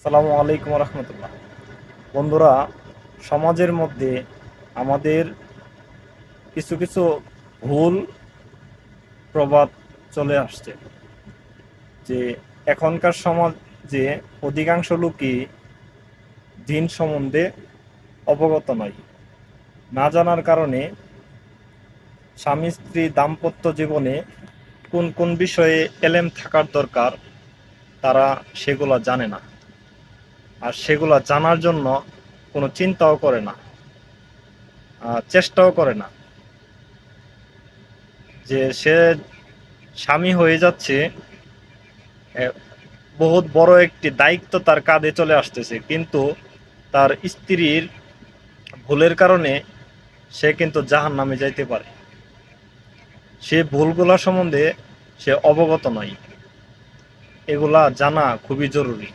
আসসালামু আলাইকুম রহমতুল্লাহ। বন্ধুরা, সমাজের মধ্যে আমাদের কিছু কিছু ভুল প্রবাদ চলে আসছে যে এখনকার সমাজে অধিকাংশ লোকই দিন সম্বন্ধে অবগত নয়। না জানার কারণে স্বামী স্ত্রী দাম্পত্য জীবনে কোন কোন বিষয়ে এলেম থাকার দরকার তারা সেগুলো জানে না, আর সেগুলো জানার জন্য কোনো চিন্তাও করে না, চেষ্টাও করে না। যে সে স্বামী হয়ে যাচ্ছে, এ, বহুত বড় একটি দায়িত্ব তার কাঁধে চলে আসতেছে, কিন্তু তার স্ত্রীর ভুলের কারণে সে কিন্তু জাহান্নামে যাইতে পারে। সে ভুলগুলা সম্বন্ধে সে অবগত নয়। এগুলা জানা খুবই জরুরি।